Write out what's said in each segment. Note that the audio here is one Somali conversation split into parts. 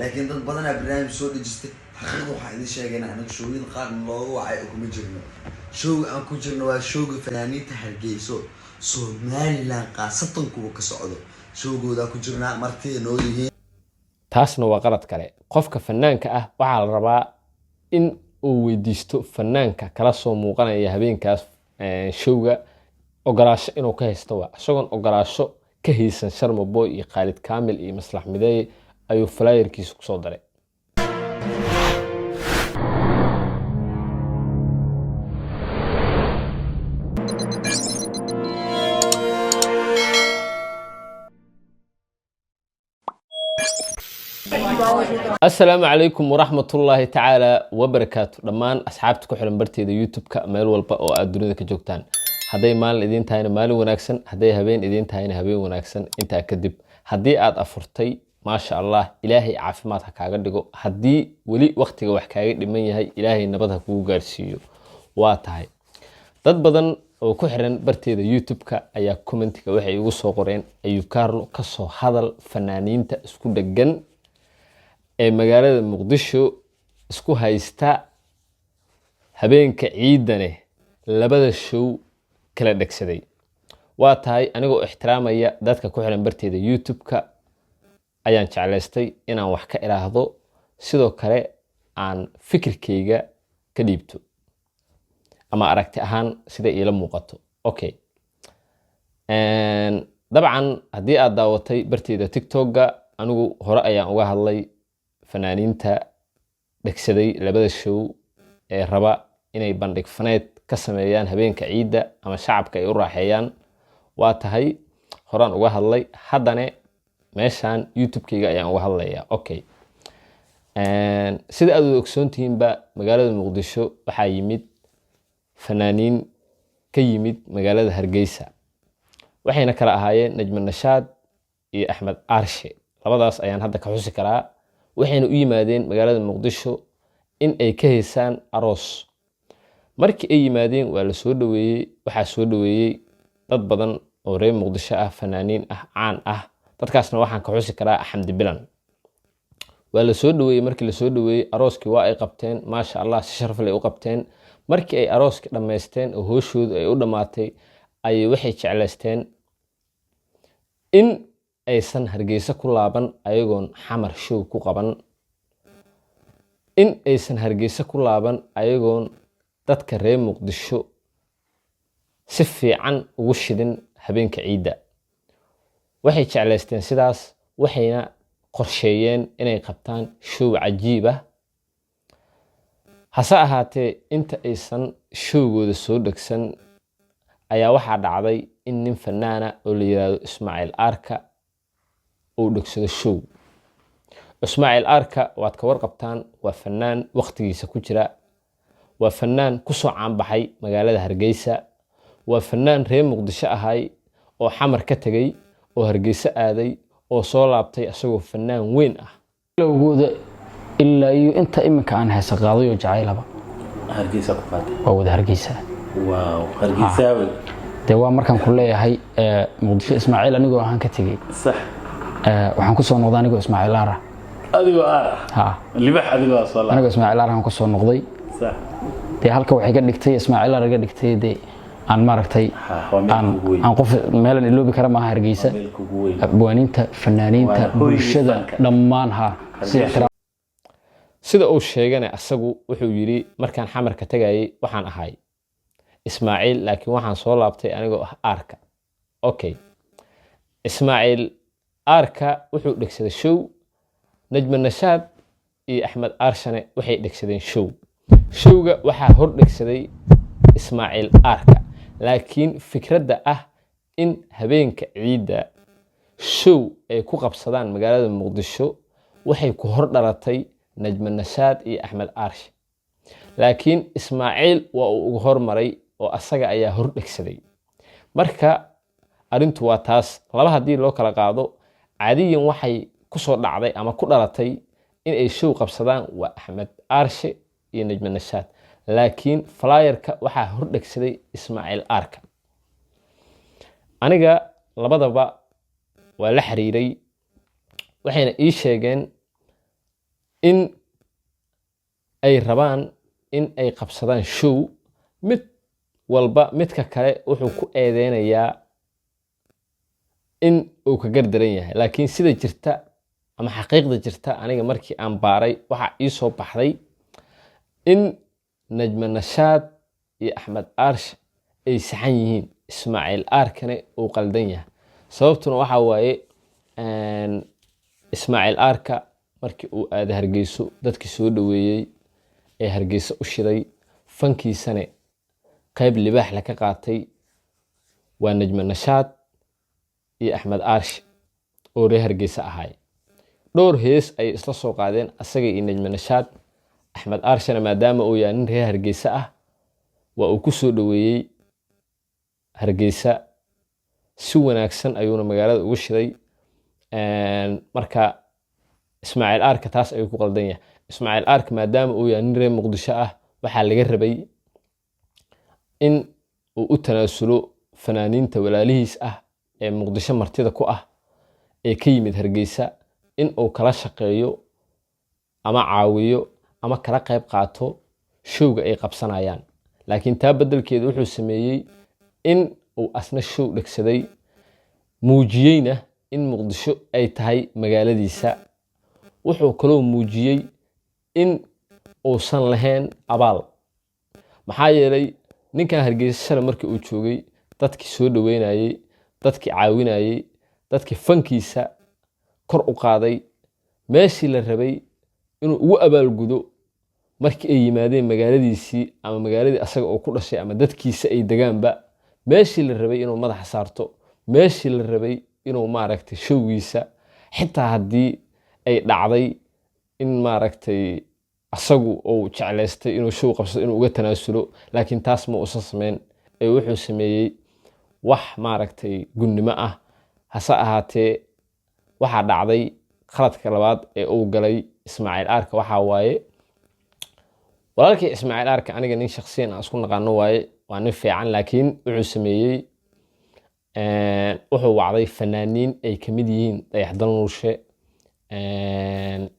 laakiin dad badan ayaa barnaamij soo dhejistay. xaqiiqda waxaan idin sheegaynaa anaga showgada qaar looga wacay oo kuma jirno. showga aan ku jirno waa showga fanaaniinta Hargeyso Somaliland qaasatan kuwa ka socdo. showgooda ku jirnaa martay noo yihiin. taasna waa qalad kale. qofka fanaanka ah waxaa la rabaa in uu weydiisto fanaanka kala soo muuqanaya habeenkaas showga ogolaasho inuu ka haysto waa isagoon ogolaasho ka haysan Sharma Boy iyo Khalid Kamil iyo Maslax Mideeye ayuu flyerkiisa ku soo daray. السلام عليكم ورحمة الله تعالى وبركاته. دمان أصحابتك كحرم برتي ذا يوتيوب كمال والبا أو الدنيا كجوكتان. هدي مال إدين تاين مال وناكسن، هدي هبين إدين تاين هبين وناكسن. أنت أكذب. هدي عاد أفرتي ما شاء الله إلهي عافماتها كعقدكو. هدي ولي وقتك وحكاية لمن هي إلهي نبضها كو جارسيو. واتهاي. dad badan oo ku xiran barteeda YouTube-ka ayaa commentiga waxay ugu soo qoreen ayuu Carlo ka soo hadal fanaaniinta isku dhagan ee magaalada Muqdisho isku haysta habeenka ciidane labada show kala dhagsaday. waa tahay anigoo ixtiraamaya dadka ku xiran barteeda YouTube-ka ayaan jeclaystay inaan wax ka iraahdo sidoo kale aan fikirkayga ka dhiibto ama aragti ahaan sida ila muuqato. Okay. dabcan haddii aad daawatay barteeda TikTok-ga anigu hore ayaan uga hadlay fanaaniinta dhagsaday labada show ee raba inay bandhig faneed ka sameeyaan habeenka ciida ama shacabka ay u raaxeeyaan. waa tahay horaan uga hadlay haddana meeshaan YouTube-kayga ayaan uga hadlayaa. Okay. sida aad u ogsoontihiinba magaalada Muqdisho waxaa yimid fanaaniin ka yimid magaalada Hargeysa waxayna kala ahaayeen Najma Nashaad iyo Axmed Aarshe. labadaas ayaan hadda ka xusi karaa. waxayna u yimaadeen magaalada Muqdisho in ay ka heesaan aroos. markii ay yimaadeen waa la soo dhaweeyay. waxaa soo dhaweeyay dad badan oo reer Muqdisho ah, fanaaniin ah, caan ah. dadkaasna waxaan ka xusi karaa Xamdi Bilan. waa la soo dhaweeyay. markii la soo dhaweeyay arooskii waa ay qabteen ma sha Allah si sharaf leh u qabteen. markii ay arooska dhameysteen oo hooshoodu ay u dhamaatay ay waxay jeclaysteen in aysan Hargeysa ku laaban ayagoon xamar show ku qaban, in aysan Hargeysa ku laaban ayagoon dadka reer Muqdisho si fiican ugu shidin habeenka ciida. waxay jeclaysteen sidaas waxayna qorsheeyeen inay qabtaan show cajiib ah. hase ahaatee inta aysan showgooda soo dhagsan ayaa waxaa dhacday in nin fanaana oo la yiraahdo Ismaaciil Arka uu dhagsado show. Ismaaciil Arka waad ka warqabtaan waa fanaan waqtigiisa ku jira, waa fanaan ku soo caan baxay magaalada Hargeysa, waa fanaan reer Muqdisho ahay oo xamar ka tagay oo Hargeysa aaday oo soo laabtay asagoo fanaan weyn ah. إلا أنت إمك عن هسه قاضي وجعيلها هرجيسة قفاتي أو ده هرجيسة. واو هرجيسة ده مركان كله هاي مقدش إسماعيل أنا جو هنكتجي صح وحنكسر نقضي أنا جو إسماعيل لارا أديو ها اللي بح أديو أصلا أنا جو إسماعيل لارا هنكسر نقضي صح ده هالك وحي قد نكتي إسماعيل لارا قد نكتي ده عن مركتي عن قف ميلان اللي بكرمها هرجيسة بوانينتا فنانينتا برشة لمانها sida uu sheegana asagu wuxuu yiri markaan xamar ka tagayay waxaan ahay Ismaaciil laakiin waxaan soo laabtay anigoo ah Arka. Okay. Ismaaciil Arka wuxuu dhagsaday show. Najma Nashaad iyo Axmed Aarshane waxay dhagsadeen show. showga waxaa hor dhagsaday Ismaaciil Arka. laakiin fikradda ah in habeenka ciida show ay ku qabsadaan magaalada Muqdisho waxay ku hor dhalatay Najma Nashaad iyo Axmed Aarshe. laakiin Ismaaciil waa uu ugu hormaray oo asaga ayaa hor dhagsaday. marka arintu waa taas. laba hadii loo kala qaado caadiyan waxay ku soo dhacday ama ku dhalatay in ay show qabsadaan waa Axmed Aarshe iyo Najma Nashaad. laakiin flyerka waxaa hor dhagsaday Ismaaciil Arka. aniga labadaba waa la xiriiray waxayna ii sheegeen in ay rabaan in ay qabsadaan show mid walba midka kale wuxuu ku eedeynayaa in uu ka gardaran yahay. laakiin sida jirta ama xaqiiqda jirta aniga markii aan baaray waxaa ii soo baxday in Najma Nashaad iyo Axmed Aarshe ay saxan yihiin, Ismaaciil Aarkane uu qaldan yahay. sababtuna waxa waaye Ismaaciil Aarka markii uu aaday Hargeyso dadkii soo dhaweeyey ee Hargeysa u shiday fankiisane qayb libaax la ka qaatay waa Najma Nashaad iyo Axmed Aarshe oo reer Hargeysa ahaay. dhowr hees ay isla soo qaadeen asaga iyo Najma Nashaad. Axmed Aarshena maadaama uu yahay nin reer Hargeysa ah waa uu ku soo dhaweeyey Hargeysa si wanaagsan ayuuna magaalada ugu shiday. marka Ismaaciil Aarka taas ayuu ku qaldan yahay. Ismaaciil Aarka maadaama uu yahay nin reer Muqdisho ah waxaa laga rabay in uu u tanaasulo fanaaniinta walaalihiis ah ee Muqdisho martida ku ah ee ka yimid Hargeysa, in uu kala shaqeeyo ama caawiyo ama kala qayb qaato showga ay qabsanayaan. laakiin taa beddelkeeda wuxuu sameeyey in uu asna show dhegsaday, muujiyeyna in Muqdisho ay tahay magaaladiisa. wuxuu kaloo muujiyey in uusan lahayn abaal, maxaa yeelay ninkan Hargeysa shalay markii uu joogay dadkii soo dhaweynayey, dadkii caawinayey, dadkii fankiisa kor u qaaday, meeshii la rabay inuu ugu abaalgudo markii ay yimaadeen magaaladiisii ama magaaladii asaga oo ku dhashay ama dadkiisa ay degaanba, meeshii la rabay inuu madaxa saarto, meeshii la rabay inuu maaragtay showgiisa xitaa haddii ay dhacday in maaragtay asagu uu jeclaystay inuu show qabsado inuu uga tanaasulo, laakiin taas ma uusan sameyn ee wuxuu sameeyey wax maaragtay gunnimo ah. hase ahaatee waxaa dhacday khaladka labaad ee uu galay Ismaaciil Aarka waxaa waaye walaalkii Ismaaciil Aarka aniga nin shakhsiyan aan isku naqaano waaye, waa nin fiican, laakiin wuxuu sameeyey wuxuu wacday fanaaniin ay ka mid yihiin Dayax Dal Nuurshe,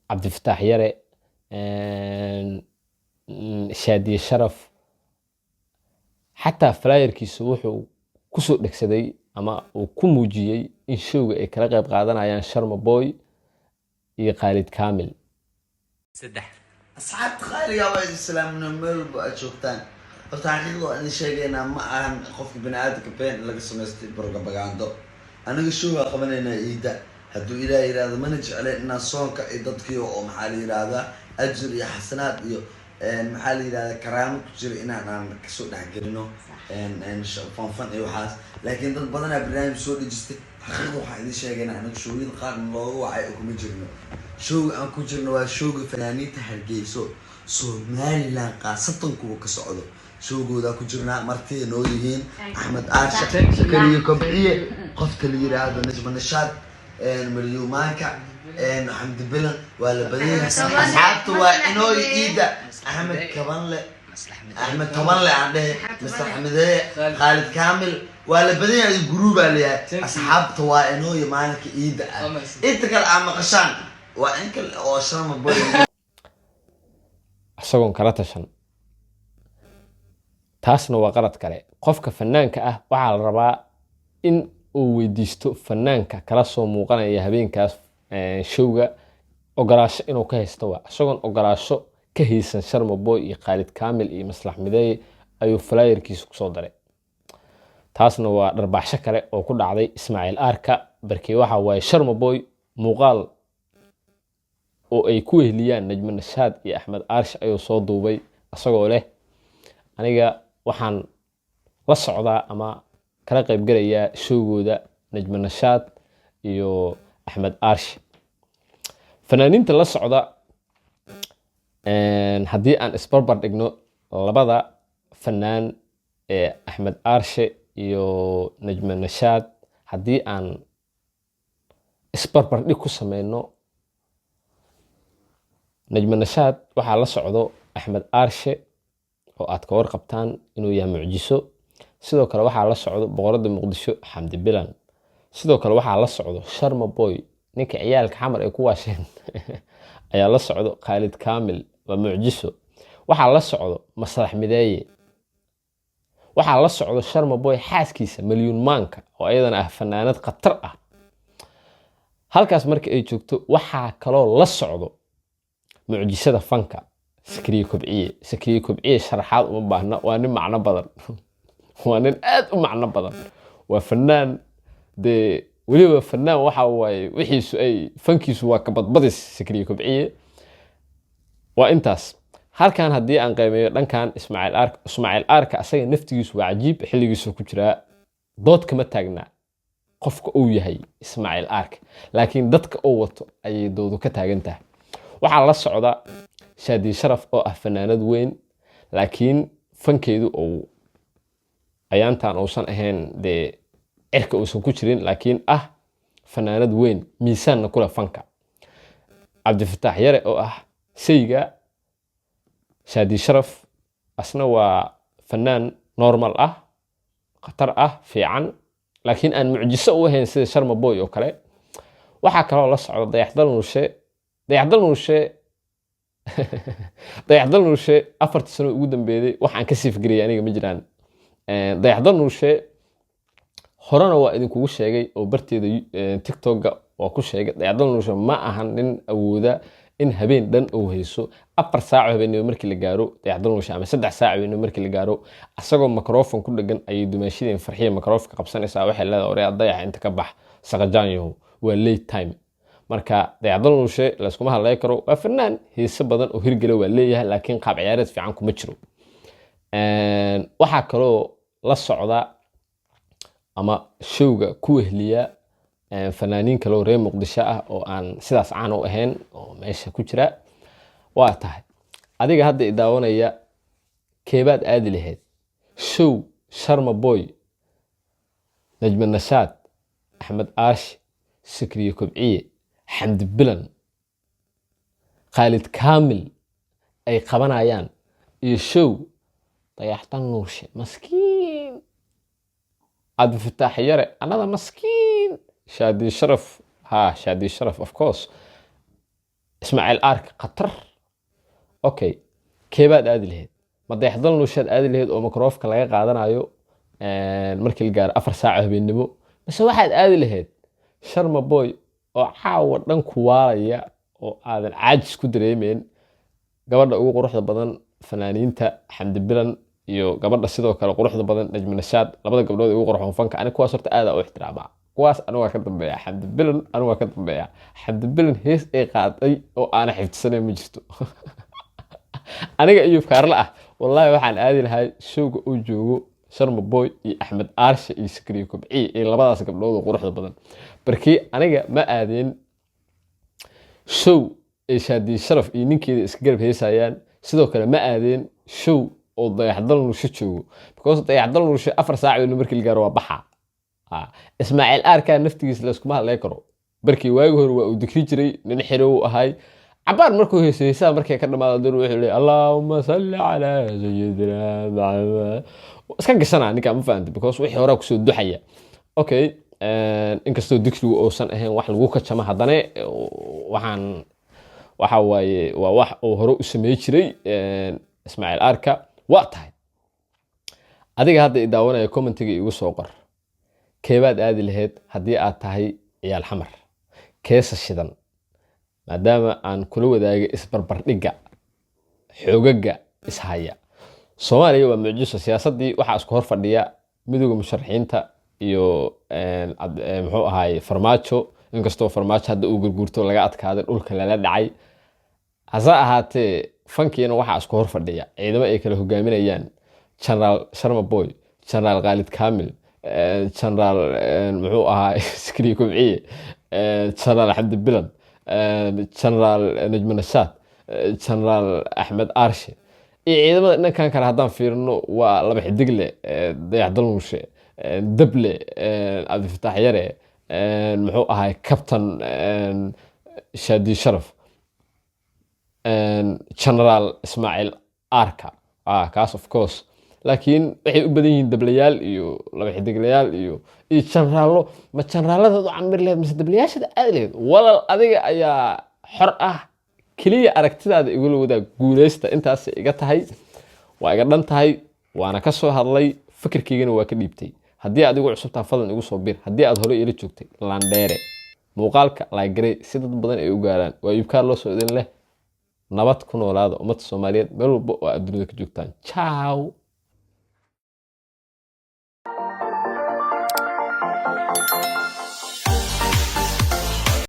Cabdifataax Yare, Shaadiye Sharaf. xataa flyerkiisu wuxuu ku soo dhegsaday ama uu ku muujiyey in showga ay kala qayb qaadanayaan Sharma Boy iyo Khalid Kamil. asxaabta qaaliga waa islaamna meel walba aad joogtaan. horta xaqiiqda aan sheegaynaa ma ahan qofka bini'aadamka been laga samaystay propaganda. aniga showga qabanaynaa iida hadduu ilaahay yiraahdo mana jecleen inaan soonka iyo dadkii oo maxaa la yiraahdaa ajir iyo xasanaad iyo maxaa la yiraahdaa karaamo ku jira inaan kasoo dhexgelino fanfan iyo waxaas. laakiin dad badanaa barnaamij soo dhejistay. xaqiiqda waxaan idin sheegaynaa anaga showyin qaarna looga wacay oo kuma jirno. showga aan ku jirno waa showga fanaaniinta Hargeyso Somaliland qaasatan kuwa ka socdo. showgooda ku jirnaa martida noo yihiin Axmed Aarshe, Sakariyo Kobciye, qofka la yiraahdo Najma Nashaad, Maryumaanka, Xamdi Bilan. waa la badan yahay asxaabtu waa inoo iida Axmed Kabanle, Axmed Kabanle aan dhehe, Mr. Xamidee, Khalid Kamil. waa la badan yahay guruubaa leeyahay. asxaabta waa inoo maalinka iida ah. inta kale aan maqashaan waa in kale oo Sharma Boy isagoon kala tashan. taasna waa qalad kale. qofka fanaanka ah waxaa la rabaa in uu weydiisto fanaanka kala soo muuqanaya habeenkaas showga ogolaasho inuu ka haysto. waa isagoon ogolaasho ka haysan Sharma Boy iyo Khalid Kamil iyo Maslax Mideeye ayuu flyerkiisa kusoo daray. taasna waa dharbaaxsho kale oo ku dhacday Ismaaciil Aarka. barkii waxa waaye Sharma Boy muuqaal oo ay ku weheliyaan Najma Nashaad iyo Axmed Aarshe ayuu soo duubay asagoo leh aniga waxaan la socdaa ama kala qayb galayaa showgooda Najma Nashaad iyo Axmed Aarshe. fanaaniinta la socda haddii aan isbarbar dhigno labada fanaan ee Axmed Aarshe iyo Najma Nashaad, haddii aan isbarbar dhig ku sameyno, Najma Nashaad waxaa la socdo Axmed Aarshe oo aad ka warqabtaan inuu yahay mucjiso. sidoo kale waxaa la socdo boqorada Muqdisho Xamdi Bilan. sidoo kale waxaa la socdo Sharma Boy ninka ciyaalka xamar ay ku waasheen ayaa la socdo khaalid kaamil waa mucjiso waxaa la socdo masrax mideeye waxaa la socdo sharma boy xaaskiisa malyuun maanka oo ayadana ah fanaanad khatar ah halkaas marka ay joogto waxaa kaloo la socdo mucjisada fanka sakriye kobciye sharaxaad uma baahna waa nin macno badan waa nin aad u macno badan waa fanaan dee weliba fanaan waxa waaye wixiisu ay fankiisu waa ka badbadis sakriye kobciye waa intaas halkan haddii aan qiimeeyo dhankan ismaaciil aarka asaga naftigiisu waa cajiib xilligiisu ku jiraa dood kama taagnaa qofka uu yahay ismaaciil aarka laakiin dadka uu wato ayay doodu ka taagan tahay waxaa la socda shaadi sharaf oo ah fanaanad weyn laakiin fankeedu uu ayaantan uusan ahayn dee cirka uusan ku jirin laakiin ah fanaanad weyn miisaanna kula fanka cabdifataax yare oo ah sayga shaadi sharaf asna waa fanaan normal ah khatar ah fiican laakiin aan mucjiso u ahayn sida sharma boy oo kale waxaa kaloo la socda dayaxdal nuurshe 4 sano ugu dambeeyay waxaan ka sifgariyay aniga ma jiraan dayaxdal nuurshe horena waa idinkugu sheegay oo barteeda tiktok-ga waa ku sheegay dayaxdal nuurshe ma ahan nin awooda in habeen dhan uu hayso 4 saac habeenimo markii la gaaro dayaxdal nuurshe ama 3 saac habeenimo markii la gaaro asagoo microphone ku dhagan ayay dumaashadeen farxiye microphone qabsanaysaa waxay leedahay oray dayax inta ka bax saqajaanyo waa late time marka dayaxdal nuurshe la iskuma hadlay karo waa fanaan heeso badan oo hirgala waa leeyahay laakiin qaab ciyaareed fiican kuma jiro waxaa kaloo la socda ama showga ku wehliya fanaaniin kaloo reer muqdisho ah oo aan sidaas caan u ahayn oo meesha ku jira waa tahay adiga hadda i daawanaya keebaad aadi lahayd show sharma boy najma nashaad axmed aashi sakriye kobciye xamdi bilan khaalid kaamil ay qabanayaan iyo show dayaxdal nuurshe maskiin cabdifataax yare anada maskiin shaadi sharaf of course ismaaciil aarka khatar okay keebaad aadi lahayd ma dayaxdal nuurshaad aadi lahayd oo microphone laga qaadanayo markii la gaaro 4 saac habeenimo base waxaad aadi lahayd sharma boy oo caawa dhan ku waalaya oo aadan caajis ku dareemeen gabadha ugu quruxda badan fanaaniinta xamdi bilan iyo gabadha sidoo kale quruxda badan najma nashaad labada gabdhood ugu quruxoon fanka aniga kuwaas horta aad u ixtiraamaa kuwaas aniga ka dambeeya xamdi bilan aniga ka dambeeya xamdi bilan hees ay qaaday oo aan xifdisanayn ma jirto aniga iyo kaarla ah wallahi waxaan aadi lahay showga uu joogo sharma boy iyo axmed aarshe iyo sakriye kobciye iyo labadaas gabdhood oo quruxda badan barkii aniga ma aadeen show ay shaadi sharaf iyo ninkeeda iska garab heesayaan sidoo kale ma aadeen show oo dayaxdal nuurshe joogo because dayaxdal nuurshe 4 saac oo markii la gaaro waa baxa ismaaciil aarka naftigiisa la iskuma hadlay karo barkii waagi hore waa uu dikri jiray nin xirow ahay cabaar markuu heesaysaa markay ka dhamaado door wuxuu leeyahay allahumma salli ala sayyidina muhammad iska gashanaa ninka ma fahanti because wixii hore ku soo duxaya okay inkastoo dikrigu uusan ahayn wax lagu kacama haddana waxaan waxa waaye waa wax uu hore u sameey jiray ismaaciil aarka waa tahay adiga hadda i daawanaya commentiga igu soo qor keebaad aadi lahayd haddii aad tahay ciyaal xamar keesa shidan maadaama aan kula wadaagay isbarbardhigga xoogaga ishaya soomaaliya waa mucjiso siyaasaddii waxaa isku hor fadhiya midowga musharaxiinta iyo muxuu ahaay farmaajo inkastoo farmaajo hadda uu gurguurto laga adkaaday dhulka lala dhacay hase ahaatee fankiina waxaa isku hor fadhiya ciidamo ay kala hogaaminayaan generaal sharma boy generaal khaalid kaamil generaal muxuu ahaa sakriye kobciye generaal xamdi bilan generaal najma nashaad generaal axmed aarshe iyo ciidamada dhankan kale haddaan fiirino waa laba xidigle dayaxdal nuurshe dable cabdifataax yare muxuu ahay captain shaadi sharaf generaal ismaaciil aarka kaas of course laakiin waxay u badan yihiin dablayaal iyo laba xidiglayaal iyo janraallo. ma janraalladaad u camir lehed mise dablayaashada aad lehed walal adiga ayaa xor ah, keliya aragtidaada igula wadaag. guuleysta intaas iga tahay, waa iga dhan tahay, waana ka soo hadlay, fikirkaygana waa ka dhiibtay. haddii aad igu cusubtaa fadlan igu soo bir, haddii aad hore ila joogtay landheere muuqaalka laagare si dad badan ay u gaaraan. waa iibkaa loo soo idin leh nabad ku noolaada ummadda Soomaaliyeed meel walba oo aad dunida ka joogtaan. Ciao.